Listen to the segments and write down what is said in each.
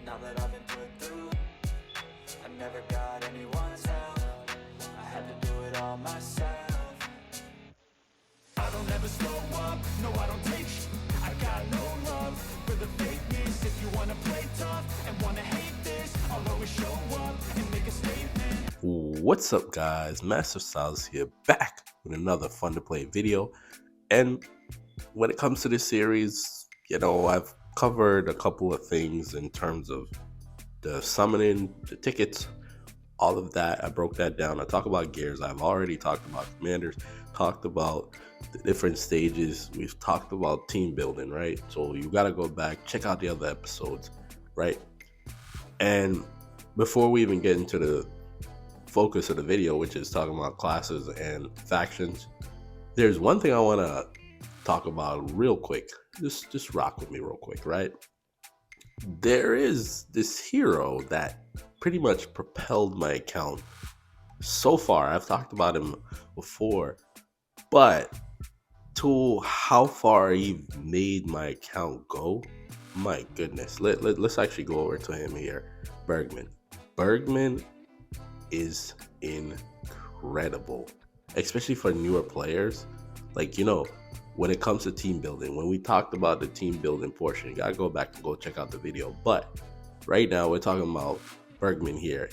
now that I've been put through. I never got anyone's help, I had to do it all myself. I don't ever slow up, no I don't take sh**. I got no love for the fakeness. If you wanna play tough and wanna hate this, I'll always show up and make a statement. What's up, guys? Masta Styles here, back with another fun to play video. And when it comes to this series, I've covered a couple of things in terms of the summoning, the tickets, all of that. I broke that down. I talked about gears. I've already talked about commanders, talked about the different stages. We've talked about team building, right? So you got to go back, check out the other episodes, right? And before we even get into the focus of the video, which is talking about classes and factions, there's one thing I want to talk about real quick. Just rock with me real quick, right? There is this hero that pretty much propelled my account so far. I've talked about him before, but to how far he made my account go, my goodness. Let's actually go over to him here. Bergman is incredible, especially for newer players. When it comes to team building, when we talked about the team building portion, you gotta go back and go check out the video. But right now we're talking about Bergman here.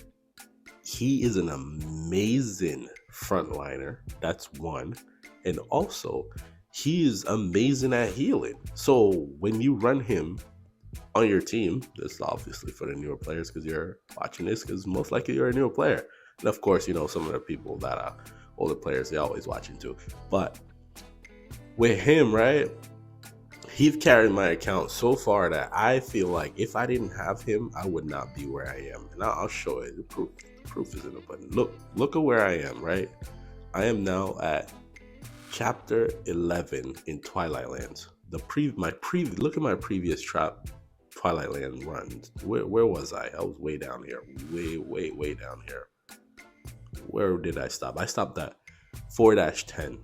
He is an amazing frontliner. That's one. And also, he is amazing at healing. So when you run him on your team, this is obviously for the newer players because you're watching this, because most likely you're a newer player. And of course, some of the people that are older players, they're always watching too. But with him, right, he's carried my account so far that I feel like if I didn't have him, I would not be where I am. And I'll show it. The proof is in the button. Look at where I am, right? I am now at chapter 11 in Twilight Lands. Look at my previous Twilight Land runs. Where was I? I was way down here. Way down here. Where did I stop? I stopped at 4-10.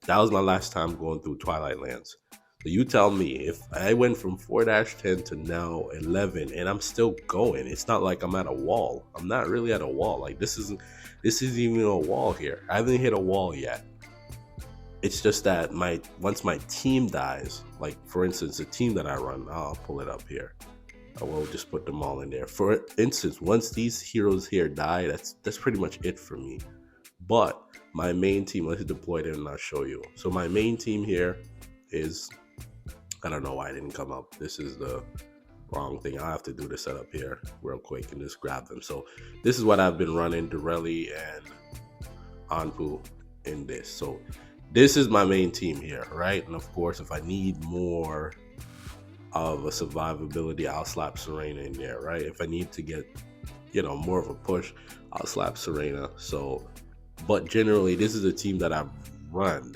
That was my last time going through Twilight Lands. So you tell me, if I went from 4-10 to now 11 and I'm still going, it's not like I'm at a wall. I'm not really at a wall. Like this isn't even a wall here. I haven't hit a wall yet. It's just that once my team dies, like for instance, the team that I run, I'll pull it up here. I will just put them all in there. For instance, once these heroes here die, that's pretty much it for me. But my main team, let's deploy it and I'll show you. So my main team here is, I don't know why it didn't come up. This is the wrong thing. I'll have to do the setup here real quick and just grab them. So this is what I've been running, Durelli and Anpu in this. So this is my main team here, right? And of course, if I need more of a survivability, I'll slap Serena in there, right? If I need to get, more of a push, I'll slap Serena. So, but generally, this is a team that I've run.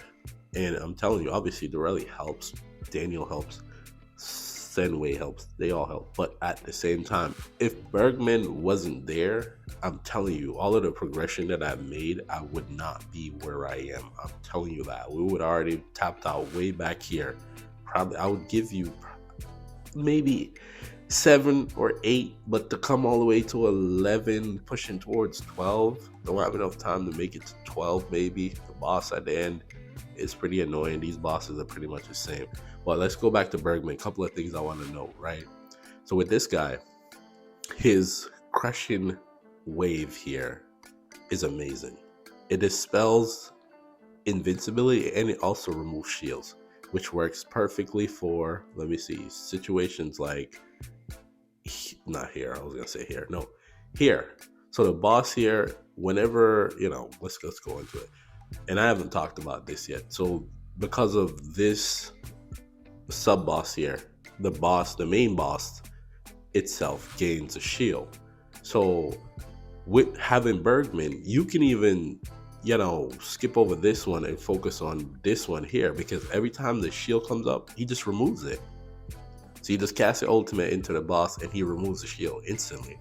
And I'm telling you, obviously, Durelli helps, Daniel helps, Senway helps, they all help. But at the same time, if Bergman wasn't there, I'm telling you, all of the progression that I've made, I would not be where I am. I'm telling you that. We would already tapped out way back here. Probably, I would give you maybe 7 or 8, but to come all the way to 11, pushing towards 12, don't have enough time to make it to 12 maybe. The boss at the end is pretty annoying. These bosses are pretty much the same. Well, let's go back to Bergman. A couple of things I want to know, right? So with this guy, his crushing wave here is amazing. It dispels invincibility and it also removes shields, which works perfectly for, let me see, situations like, not here, I was gonna say here, no, here. So the boss here, whenever, let's go into it. And I haven't talked about this yet. So because of this sub boss here, the main boss itself gains a shield. So with having Bergman, you can even, skip over this one and focus on this one here, because every time the shield comes up, he just removes it. So you just cast your ultimate into the boss and he removes the shield instantly.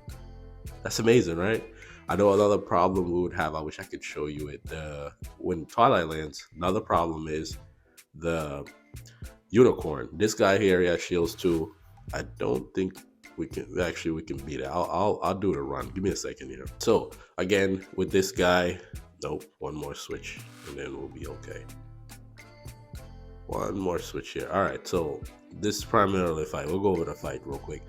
That's amazing, right? I know another problem we would have, I wish I could show you it, when Twilight Lands, another problem is the unicorn. This guy here, he has shields too. I don't think we can beat it. I'll do the run. Give me a second here. So again, with this guy, nope, one more switch and then we'll be okay. One more switch here. All right, so this is primarily a fight. We'll go over the fight real quick.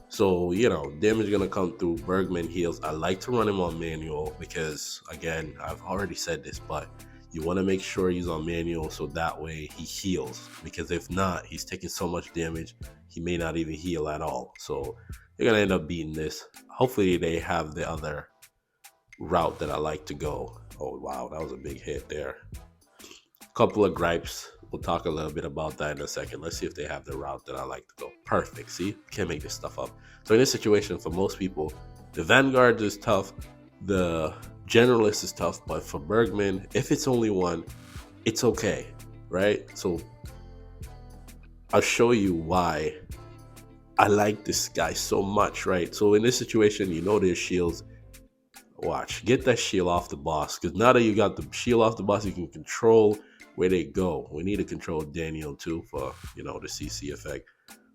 So, damage gonna come through. Bergman heals. I like to run him on manual because, again, I've already said this, but you want to make sure he's on manual so that way he heals. Because if not, he's taking so much damage, he may not even heal at all. So you're gonna end up beating this. Hopefully they have the other route that I like to go. Oh wow, that was a big hit there. Couple of gripes. We'll talk a little bit about that in a second. Let's see if they have the route that I like to go. Perfect. See, can't make this stuff up. So in this situation, for most people, the Vanguard is tough, the Generalist is tough, but for Bergman, if it's only one, it's okay, right? So I'll show you why I like this guy so much, right? So in this situation, there's shields. Watch, get that shield off the boss, because now that you got the shield off the boss, you can control where they go. We need to control Daniel too for the CC effect,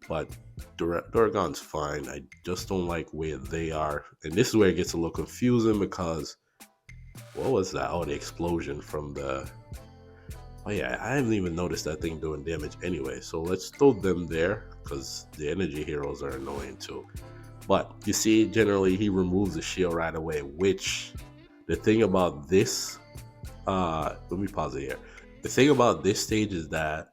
but Duragon's fine. I just don't like where they are, and this is where it gets a little confusing because what was that? Oh, the explosion from the. Oh yeah, I haven't even noticed that thing doing damage anyway. So let's throw them there because the energy heroes are annoying too. But you see, generally he removes the shield right away. Which the thing about this, let me pause it here. The thing about this stage is that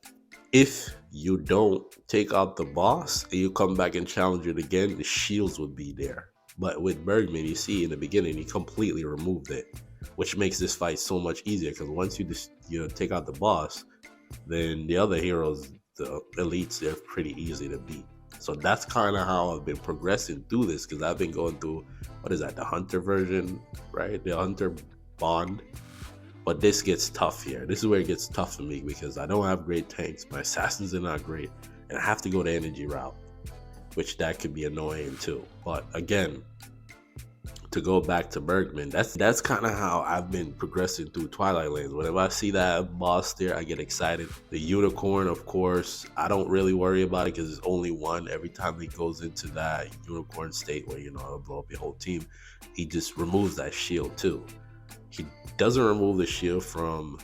if you don't take out the boss and you come back and challenge it again, the shields would be there. But with Bergman, you see in the beginning, he completely removed it, which makes this fight so much easier because once you take out the boss, then the other heroes, the elites, they're pretty easy to beat. So that's kind of how I've been progressing through this because I've been going through, what is that, the Hunter version, right? The Hunter Bond. But this gets tough here. This is where it gets tough for me because I don't have great tanks. My assassins are not great. And I have to go the energy route, which that could be annoying too. But again, to go back to Bergman, that's kind of how I've been progressing through Twilight Lands. Whenever I see that boss there, I get excited. The unicorn, of course, I don't really worry about it because it's only one. Every time he goes into that unicorn state where, it'll blow up your whole team, he just removes that shield too. He doesn't remove the shield from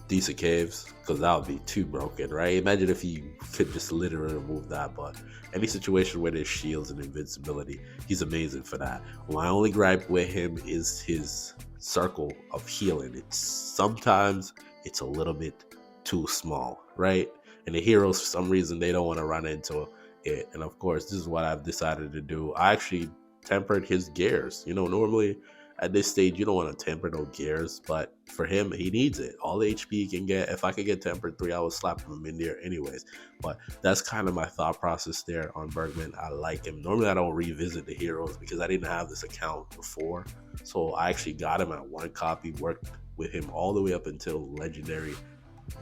Decent Caves because that would be too broken, right? Imagine if he could just literally remove that, but any situation where there's shields and invincibility, he's amazing for that. My only gripe with him is his circle of healing. Sometimes it's a little bit too small, right? And the heroes, for some reason, they don't want to run into it. And of course, this is what I've decided to do. I actually tempered his gears. Normally at this stage, you don't want to temper no gears, but for him, he needs it. All the HP he can get. If I could get tempered 3, I would slap him in there anyways. But that's kind of my thought process there on Bergman. I like him. Normally, I don't revisit the heroes because I didn't have this account before. So I actually got him at 1 copy, worked with him all the way up until Legendary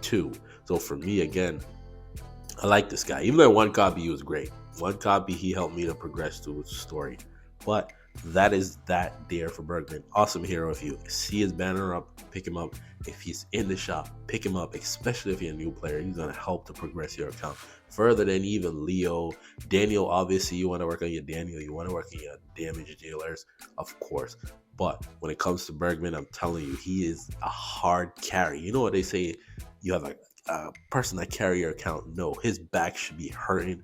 2. So for me, again, I like this guy. Even at 1 copy, he was great. 1 copy, he helped me to progress through his story. But that is that there for Bergman. Awesome hero. If you see his banner up, pick him up. If he's in the shop, pick him up, especially if you're a new player. He's going to help to progress your account further than even Leo. Daniel, obviously, you want to work on your Daniel. You want to work on your damage dealers, of course. But when it comes to Bergman, I'm telling you, he is a hard carry. You know what they say? You have a person that carry your account. No, his back should be hurting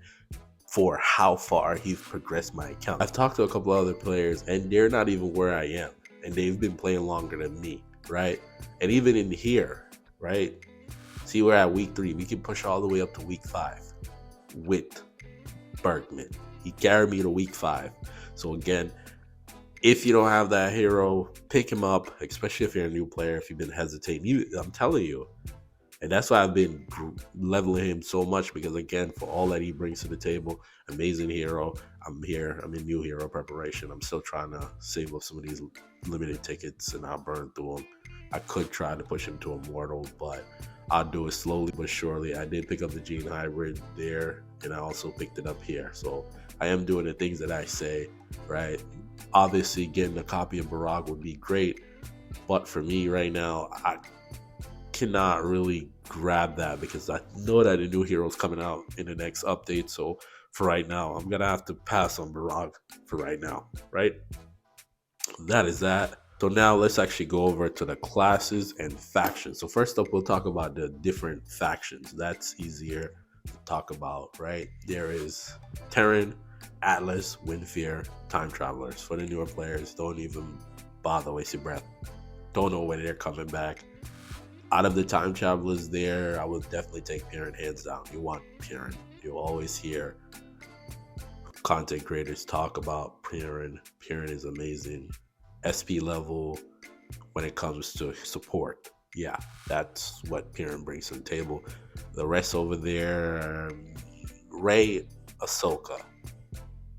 for how far he's progressed my account. I've talked to a couple other players and they're not even where I am, and they've been playing longer than me, right? And even in here, right? See, we're at week 3. We can push all the way up to week 5 with Bergman. He carried me to week 5. So again, if you don't have that hero, pick him up, especially if you're a new player, if you've been hesitating. I'm telling you. And that's why I've been leveling him so much because, again, for all that he brings to the table, amazing hero. I'm here. I'm in new hero preparation. I'm still trying to save up some of these limited tickets and I'll burn through them. I could try to push him to Immortal, but I'll do it slowly but surely. I did pick up the Gene Hybrid there, and I also picked it up here. So I am doing the things that I say, right? Obviously, getting a copy of Barag would be great, but for me right now, I cannot really grab that because I know that a new hero is coming out in the next update. So for right now. I'm gonna have to pass on Barag for right now, right? That is that. So now let's actually go over to the classes and factions. So first up, we'll talk about the different factions. That's easier to talk about, right? There is Terran, Atlas, Windfear, Time Travelers. For the newer players, don't even bother wasting breath. Don't know when they're coming back. Out of the Time Travelers there, I would definitely take Piran hands down. You want Piran. You'll always hear content creators talk about Piran. Piran is amazing. SP level when it comes to support. Yeah, that's what Piran brings to the table. The rest over there, Ray, Ahsoka.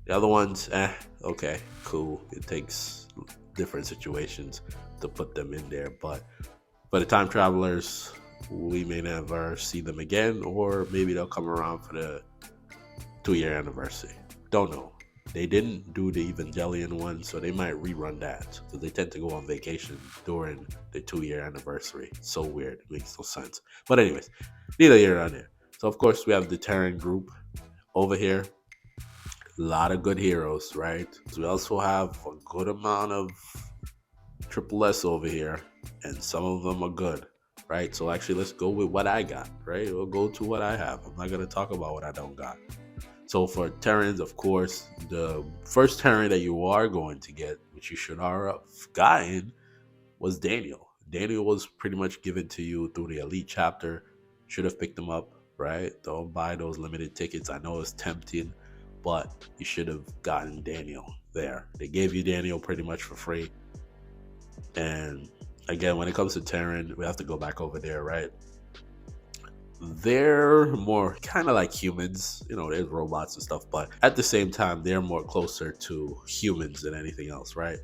The other ones, okay, cool. It takes different situations to put them in there. But for the Time Travelers, we may never see them again, or maybe they'll come around for the 2-year anniversary. Don't know. They didn't do the Evangelion one, so they might rerun that. So they tend to go on vacation during the 2-year anniversary. So weird. It makes no sense. But anyways, neither here nor there. So of course we have the Terran group over here. A lot of good heroes, right? So we also have a good amount of triple S over here, and some of them are good, right? So actually let's go with what I got, right? We'll go to what I have. I'm not going to talk about what I don't got. So for Terrans, of course, the first Terran that you are going to get, which you should have gotten, was Daniel. Daniel was pretty much given to you through the Elite chapter. Should have picked him up, right? Don't buy those limited tickets. I know it's tempting, but you should have gotten Daniel there. They gave you Daniel pretty much for free. And again, when it comes to Terran, we have to go back over there, right? They're more kind of like humans, there's robots and stuff, but at the same time they're more closer to humans than anything else, right?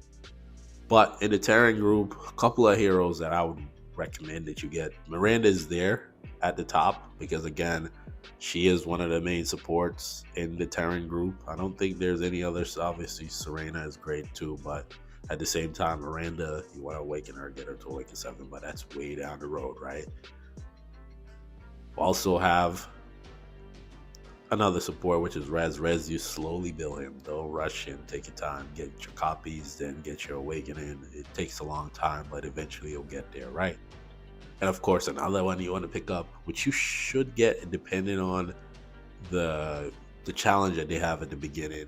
But in the Terran group, a couple of heroes that I would recommend that you get. Miranda is there at the top because again, she is one of the main supports in the Terran group. I don't think there's any others. Obviously Serena is great too, but at the same time, Miranda, you want to awaken her, get her to Awaken 7, but that's way down the road, right? Also have another support, which is Rez. Rez, you slowly build him. Don't rush him. Take your time. Get your copies, then get your awakening. It takes a long time, but eventually you'll get there, right? And of course, another one you want to pick up, which you should get depending on the challenge that they have at the beginning.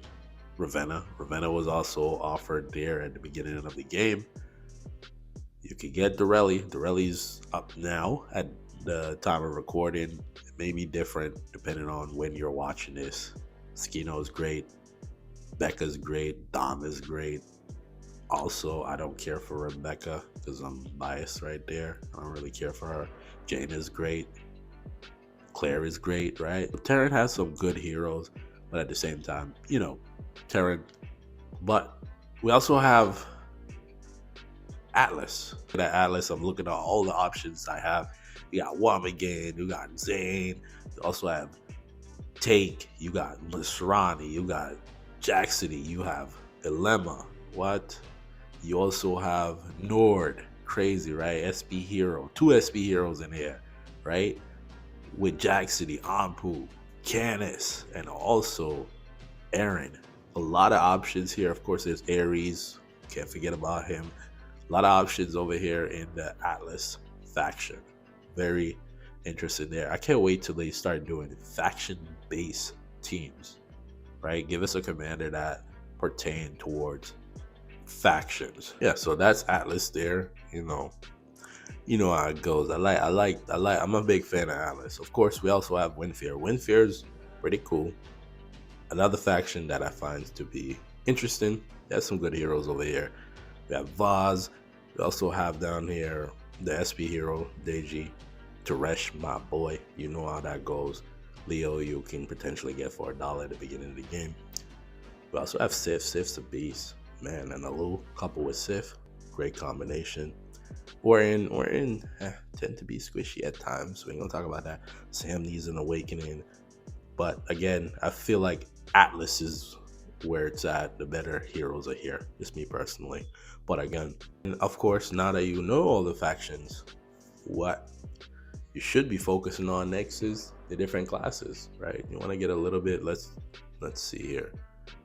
Ravenna. Ravenna was also offered there at the beginning of the game. You could get Dorelli. Dorelli's up now at the time of recording. It may be different depending on when you're watching this. Skino is great. Becca's great. Dom is great. Also, I don't care for Rebecca because I'm biased right there. I don't really care for her. Jane is great. Claire is great, right? Terran has some good heroes, but at the same time, Terran. But we also have Atlas. For that Atlas, I'm looking at all the options I have. You got Wamagan, you got Zane, you also have Take, you got Masrani, you got Jaxity, you have Dilemma. What? You also have Nord. Crazy, right? SP hero. 2 SP heroes in here, right? With Jaxity, Anpu, Canis, and also Aaron. A lot of options here. Of course, there's Ares. Can't forget about him. A lot of options over here in the Atlas faction. Very interesting there. I can't wait till they start doing faction-based teams, right? Give us a commander that pertain towards factions. Yeah, so that's Atlas there. You know how it goes. I'm a big fan of Atlas. Of course, we also have Windfear. Windfear's pretty cool. Another faction that I find to be interesting. There's some good heroes over here. We have Vaz. We also have down here the SP hero, Deji. Teresh, my boy. You know how that goes. Leo, you can potentially get for $1 at the beginning of the game. We also have Sif. Sif's a beast. Man, and Alu coupled with Sif. Great combination. Tend to be squishy at times. We ain't gonna talk about that. Sam needs an awakening. But again, I feel like Atlas is where it's at. The better heroes are here. Just me personally. But again, and of course, now that you know all the factions, what you should be focusing on next is the different classes, right? You want to get a little bit. Let's see here.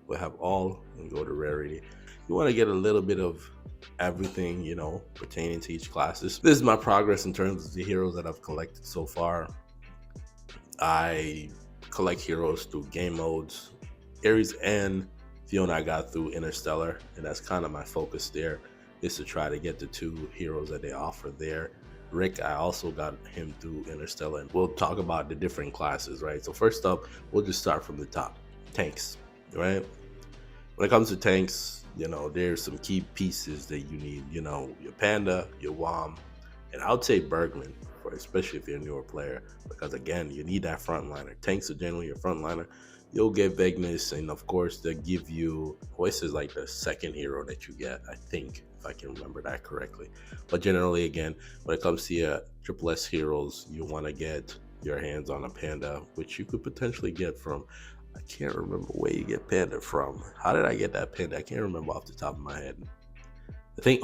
We'll have all and go to rarity. You want to get a little bit of everything, pertaining to each classes. This is my progress in terms of the heroes that I've collected so far. I collect heroes through game modes. Ares and Fiona I got through Interstellar, and that's kind of my focus there, is to try to get the 2 heroes that they offer there. Rick, I also got him through Interstellar, and we'll talk about the different classes, right? So first up, we'll just start from the top. Tanks, right? When it comes to tanks, there's some key pieces that you need, your Panda, your WOM, and I would say Bergman, especially if you're a newer player, because again, you need that frontliner. Tanks are generally your frontliner. You'll get Vagueness, and of course, they'll give you, this is like the second hero that you get, I think, if I can remember that correctly. But generally, again, when it comes to your triple S heroes, you want to get your hands on a Panda, which you could potentially get from, I can't remember where you get Panda from. How did I get that Panda? I can't remember off the top of my head. I think,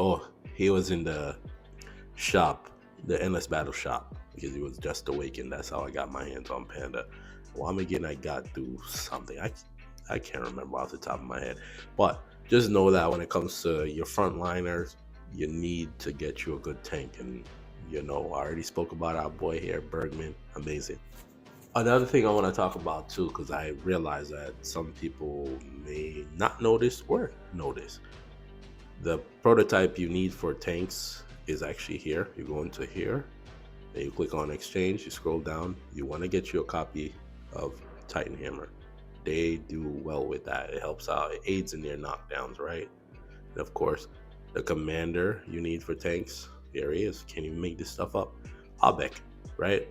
he was in the shop, the Endless Battle shop, because he was just awakened. That's how I got my hands on Panda. Well, again, I got through something. I can't remember off the top of my head. But just know that when it comes to your frontliners, you need to get you a good tank. And, I already spoke about our boy here, Bergman. Amazing. Another thing I want to talk about, too, because I realize that some people may not notice or notice. The prototype you need for tanks is actually here. You go into here, then you click on exchange, you scroll down, you want to get you a copy of Titan Hammer. They do well with that. It helps out, it aids in their knockdowns, right? And of course, the commander you need for tanks, there he is. Can't even make this stuff up. Abek, right?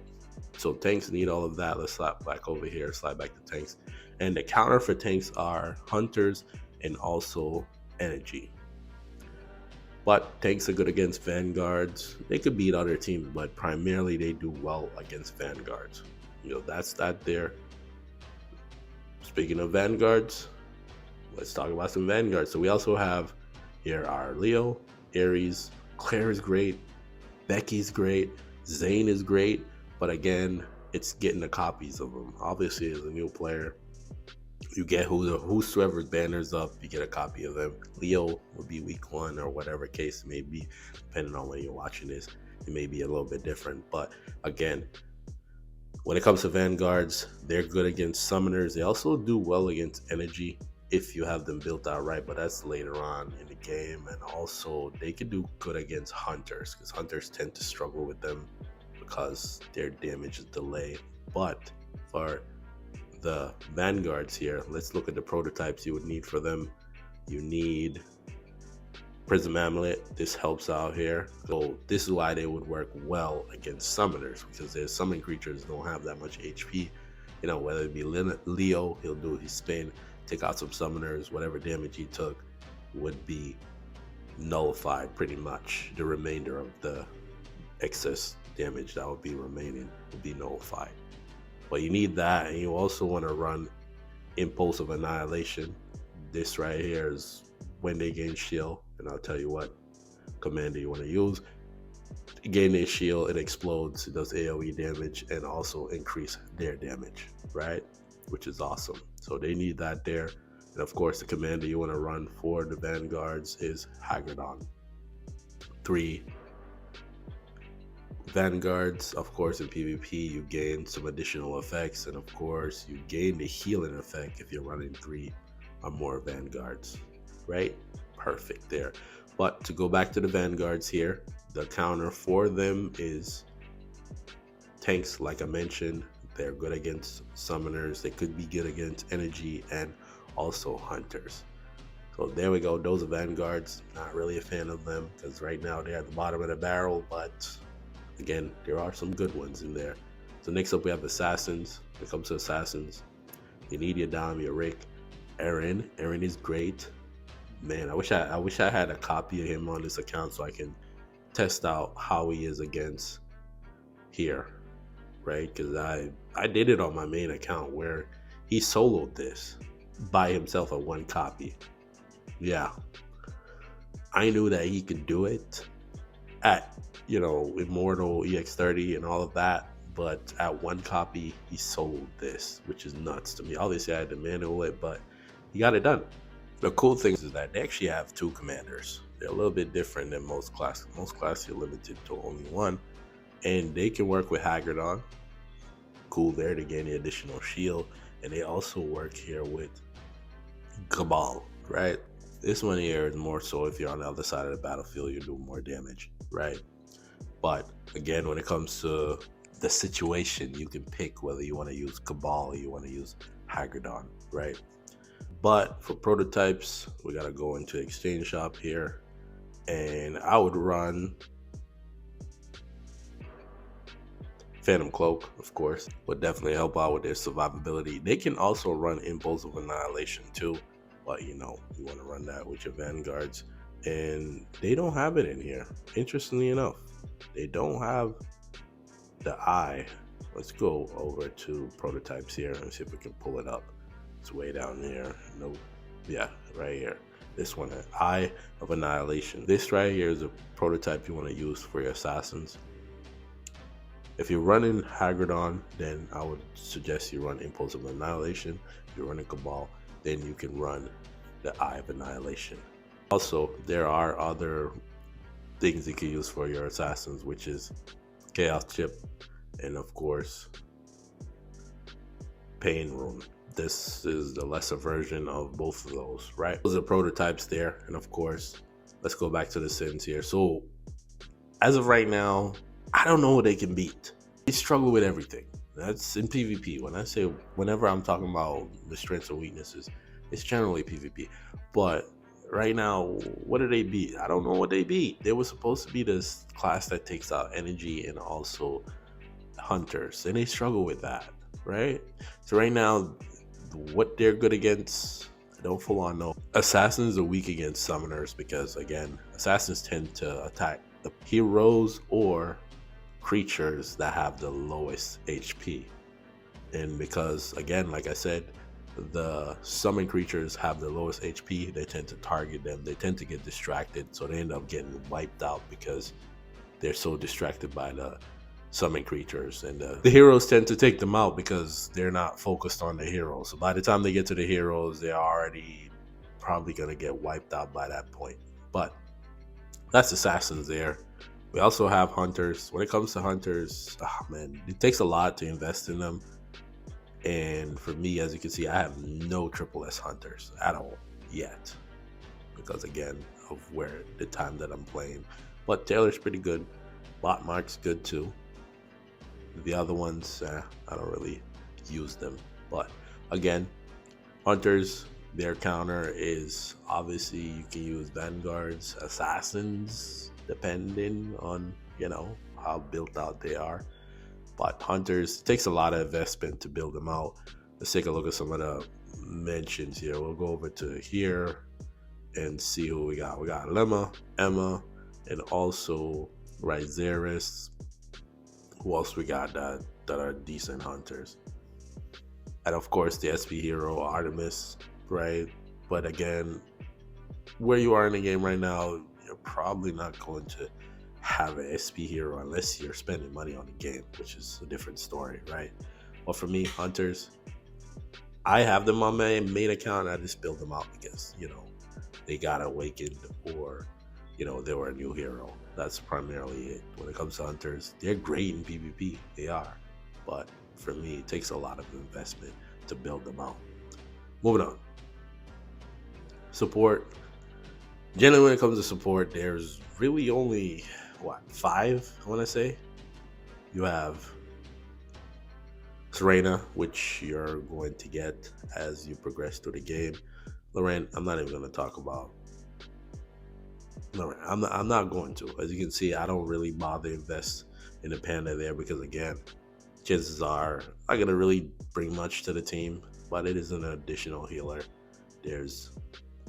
So tanks need all of that. Let's slide back over here, slide back to tanks. And the counter for tanks are hunters and also energy. But tanks are good against vanguards. They could beat other teams, but primarily they do well against vanguards. That's that there. Speaking of vanguards, let's talk about some vanguards. So we also have here our Leo, Ares, Claire is great, Becky's great, Zane is great, but again, it's getting the copies of them. Obviously, as a new player, you get whosoever's banners up, you get a copy of them. Leo will be week 1 or whatever case it may be, depending on when you're watching this. It may be a little bit different, but again, when it comes to vanguards, they're good against summoners. They also do well against energy if you have them built out right, but that's later on in the game. And also, they can do good against hunters, because hunters tend to struggle with them because their damage is delayed. But for the vanguards here, let's look at the prototypes you would need for them. You need Prism Amulet. This helps out here. So this is why they would work well against summoners, because their summon creatures don't have that much HP. Whether it be Leo, he'll do his spin, take out some summoners, whatever damage he took would be nullified pretty much. The remainder of the excess damage that would be remaining would be nullified. But you need that, and you also want to run Impulse of Annihilation. This right here is when they gain shield, and I'll tell you what commander you want to use. Gain their shield, it explodes, it does AoE damage, and also increase their damage, right? Which is awesome. So they need that there. And of course, the commander you want to run for the vanguards is Hagridon. 3 vanguards, of course, in PvP you gain some additional effects, and of course you gain the healing effect if you're running 3 or more vanguards, right? Perfect there. But to go back to the vanguards here, the counter for them is tanks. Like I mentioned, they're good against summoners, they could be good against energy, and also hunters. So there we go, those are vanguards. Not really a fan of them because right now they're at the bottom of the barrel, but again, there are some good ones in there. So next up we have assassins. When it comes to assassins, you need your Dom, your Rick. Aaron is great. Man, I wish I had a copy of him on this account so I can test out how he is against here, right? Because I did it on my main account where he soloed this by himself at 1 copy. Yeah, I knew that he could do it at Immortal EX30 and all of that, but at one copy he sold this, which is nuts to me. Obviously I had to manual it, but he got it done. The cool thing is that they actually have two commanders. They're a little bit different than most classes. Most classes you're limited to only one, and they can work with Hagridon. Cool there to gain the additional shield, and they also work here with Cabal, right? This one here is more so if you're on the other side of the battlefield, you're doing more damage, right? But again, when it comes to the situation, you can pick whether you want to use Cabal or you want to use Hagridon, right? But for prototypes, we got to go into exchange shop here, and I would run Phantom Cloak, of course, would definitely help out with their survivability. They can also run Impulse of Annihilation too, but you know, you want to run that with your Vanguards, and they don't have it in here. Interestingly enough, they don't have the eye. Let's go over to prototypes here and see if we can pull it up. It's way down here. Nope. Yeah, right here. This one, Eye of Annihilation. This right here is a prototype you want to use for your assassins. If you're running Hagridon, then I would suggest you run Impulse of Annihilation. If you're running Cabal, then you can run the Eye of Annihilation. Also, there are other things you can use for your assassins, which is Chaos Chip and of course Pain Rune. This is the lesser version of both of those, right? Those are prototypes there, and of course, let's go back to the Sins here. So, as of right now, I don't know what they can beat. They struggle with everything. That's in PvP. When I say, whenever I'm talking about the strengths and weaknesses, it's generally PvP. But right now, what do they beat? I don't know what they beat. They were supposed to be this class that takes out energy and also hunters, and they struggle with that, right? So right now, what they're good against, I don't full on know. Assassins are weak against summoners because, again, assassins tend to attack the heroes or creatures that have the lowest HP. And because, again, like I said, the summon creatures have the lowest HP, they tend to target them. They tend to get distracted, so they end up getting wiped out because they're so distracted by the summon creatures, and the heroes tend to take them out because they're not focused on the heroes. So by the time they get to the heroes, they're already probably gonna get wiped out by that point. But that's assassins there. We also have hunters. When it comes to hunters, man, it takes a lot to invest in them. And for me, as you can see, I have no triple S hunters at all yet, because again of where the time that I'm playing. But Taylor's pretty good. Botmark's good too. The other ones, I don't really use them. But again, hunters, their counter is obviously you can use Vanguards, assassins, depending on, you know, how built out they are. But hunters, it takes a lot of investment to build them out. Let's take a look at some of the mentions here. We'll go over to here and see who we got. We got Lemma, Emma, and also Ryzeris. Who else we got that are decent hunters? And of course the SP hero Artemis, right? But again, where you are in the game right now, you're probably not going to have an SP hero unless you're spending money on the game, which is a different story, right? But for me, hunters, I have them on my main account. I just build them out because, you know, they got awakened or, you know, they were a new hero. That's primarily it. When it comes to hunters, they're great in PvP. They are. But for me, it takes a lot of investment to build them out. Moving on. Support. Generally, when it comes to support, there's really only, five, I want to say. You have Serena, which you're going to get as you progress through the game. Lorraine, I'm not even going to talk about. No, I'm not going to. As you can see, I don't really bother invest in the panda there because, again, chances are not going to really bring much to the team, but it is an additional healer. There's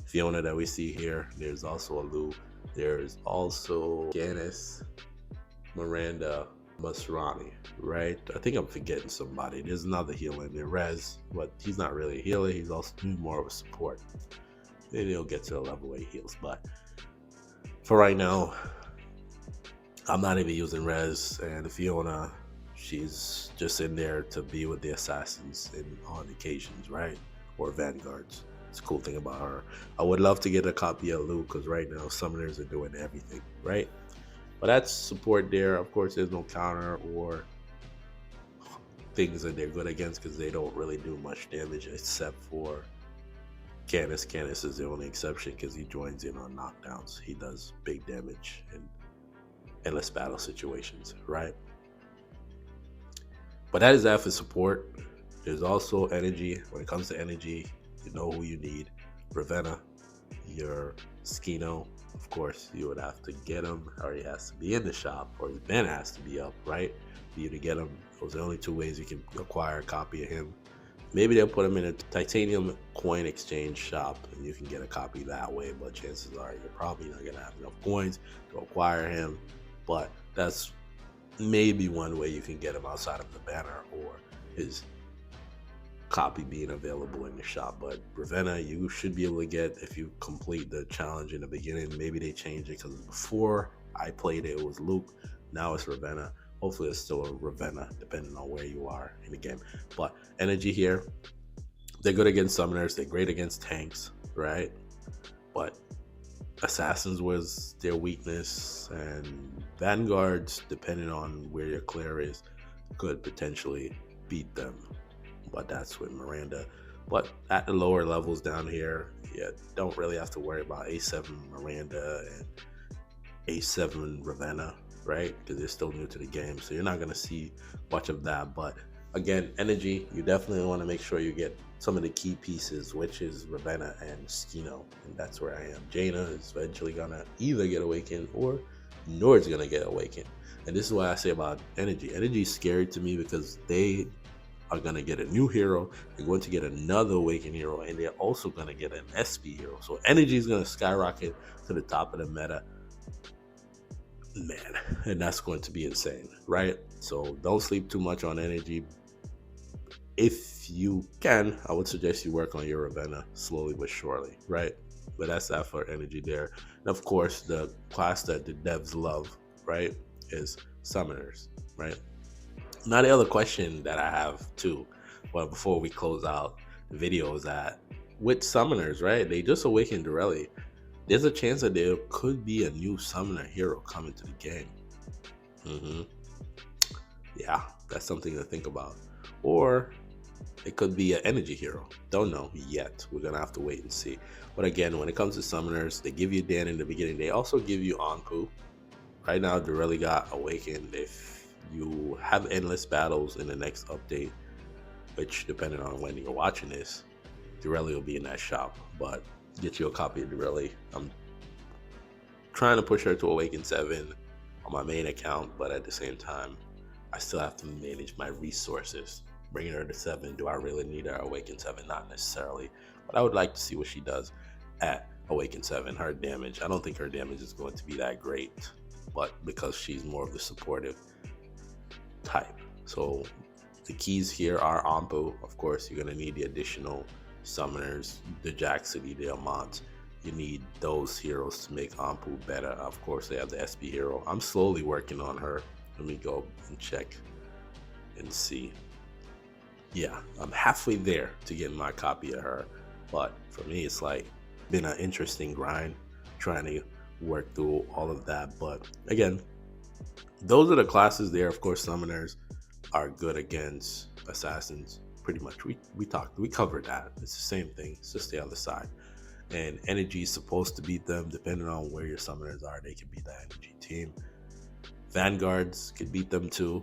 Fiona that we see here. There's also a Lou. There's also Janice, Miranda, Masrani, right? I think I'm forgetting somebody. There's another healer in there, Rez, but he's not really a healer. He's also more of a support. Then he'll get to the level where he heals, but for right now, I'm not even using Rez, and Fiona, she's just in there to be with the assassins on occasions, right? Or vanguards. It's a cool thing about her. I would love to get a copy of Luke because right now summoners are doing everything, right? But that's support there. Of course, there's no counter or things that they're good against because they don't really do much damage except for Canis. Canis is the only exception because he joins in on knockdowns. He does big damage in endless battle situations, right? But that is that for support. There's also energy. When it comes to energy, you know who you need. Ravenna, your Skino. Of course, you would have to get him, or he has to be in the shop, or his banner has to be up, right? For you to get him. Those are the only two ways you can acquire a copy of him. Maybe they'll put him in a titanium coin exchange shop and you can get a copy that way, but chances are you're probably not going to have enough coins to acquire him. But that's maybe one way you can get him outside of the banner or his copy being available in the shop. But Ravenna, you should be able to get if you complete the challenge in the beginning. Maybe they changed it because before I played it, it was Luke. Now it's Ravenna. Hopefully it's still a Ravenna, depending on where you are in the game. But energy here, they're good against summoners. They're great against tanks, right? But assassins was their weakness, and vanguards, depending on where your clear is, could potentially beat them. But that's with Miranda. But at the lower levels down here, yeah, don't really have to worry about A7 Miranda and A7 Ravenna, right? Because they're still new to the game, so you're not going to see much of that. But again, energy, you definitely want to make sure you get some of the key pieces, which is Ravenna and Skino, and that's where I am. Jaina is eventually going to either get awakened or Nord's going to get awakened. And this is what I say about energy. Energy is scary to me because they are going to get a new hero, they're going to get another awakened hero, and they're also going to get an SP hero. So energy is going to skyrocket to the top of the meta, man, and that's going to be insane, right? So don't sleep too much on energy. If you can, I would suggest you work on your Ravenna slowly but surely, right? But that's that for energy there. And of course, the class that the devs love, right, is summoners, right? Now the other question that I have too, well, before we close out the video, is that with summoners, right, they just awakened Dorelli. There's a chance that there could be a new summoner hero coming to the game. Yeah, that's something to think about. Or it could be an energy hero. Don't know yet. We're going to have to wait and see. But again, when it comes to summoners, they give you Dan in the beginning. They also give you Anpu. Right now, Dorelli got awakened. If you have endless battles in the next update, which depending on when you're watching this, Dorelli will be in that shop. But get you a copy of Dorelli. I'm trying to push her to Awaken 7 on my main account, but at the same time, I still have to manage my resources. Bringing her to 7, do I really need her Awaken 7? Not necessarily, but I would like to see what she does at Awaken 7. Her damage, I don't think her damage is going to be that great, but because she's more of the supportive type. So the keys here are Anpu. Of course, you're going to need the additional summoners, the Jaxity, the Amont. You need those heroes to make Anpu better. Of course, they have the SP hero. I'm slowly working on her. Let me go and check and see. Yeah, I'm halfway there to getting my copy of her. But for me, it's like been an interesting grind trying to work through all of that. But again, those are the classes there. Of course, summoners are good against assassins. Pretty much, we covered that. It's the same thing. It's just the other side. And energy is supposed to beat them, depending on where your summoners are. They can beat that energy team. Vanguards could beat them too,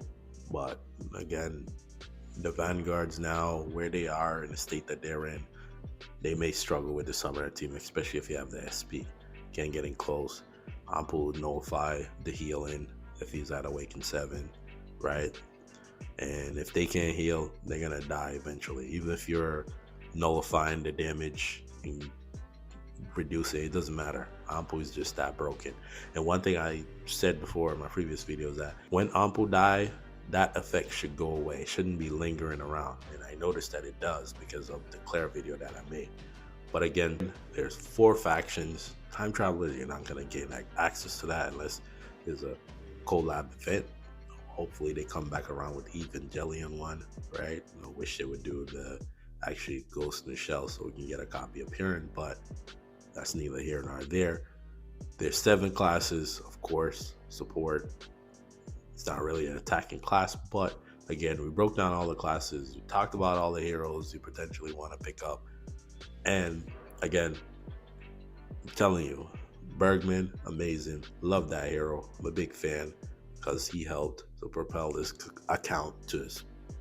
but again, the vanguards now, where they are in the state that they're in, they may struggle with the summoner team, especially if you have the SP. Can't get in close. Anpu would nullify the healing if he's at Awaken 7, right? And if they can't heal, they're gonna die eventually. Even if you're nullifying the damage and reduce it, it doesn't matter. Anpu is just that broken. And one thing I said before in my previous video is that when Anpu die, that effect should go away. It shouldn't be lingering around. And I noticed that it does because of the Claire video that I made. But again, there's 4 factions. Time travelers, you're not gonna get access to that unless there's a collab event. Hopefully they come back around with Evangelion one, right? I wish they would do the actually Ghost in the Shell so we can get a copy appearing, but that's neither here nor there. There's 7 classes, of course, support. It's not really an attacking class, but again, we broke down all the classes. We talked about all the heroes you potentially want to pick up. And again, I'm telling you, Bergman, amazing. Love that hero. I'm a big fan because he helped to propel this account to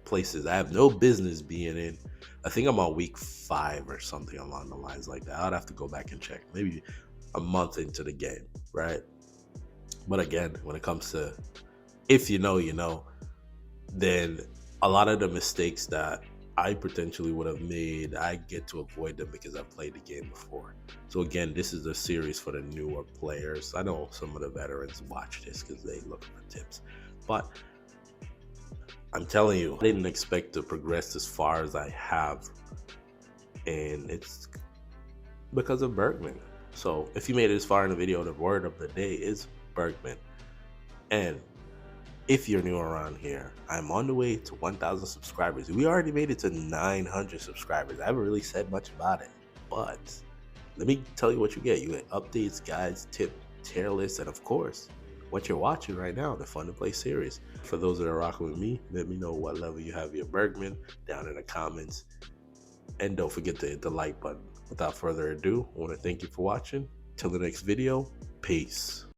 places I have no business being in. I think I'm on week 5 or something along the lines like that. I'd have to go back and check. Maybe a month into the game, right? But again, when it comes to if you know, then a lot of the mistakes that I potentially would have made, I get to avoid them because I've played the game before. So again, this is a series for the newer players. I know some of the veterans watch this because they look for tips, but I'm telling you, I didn't expect to progress as far as I have, and it's because of Bergman. So if you made it this far in the video, the word of the day is Bergman. And if you're new around here, I'm on the way to 1,000 subscribers. We already made it to 900 subscribers. I haven't really said much about it, but let me tell you what you get. You get updates, guides, tip, tier lists, and of course, what you're watching right now, the Fun to Play series. For those that are rocking with me, let me know what level you have your Bergman down in the comments. And don't forget to hit the like button. Without further ado, I want to thank you for watching. Till the next video, peace.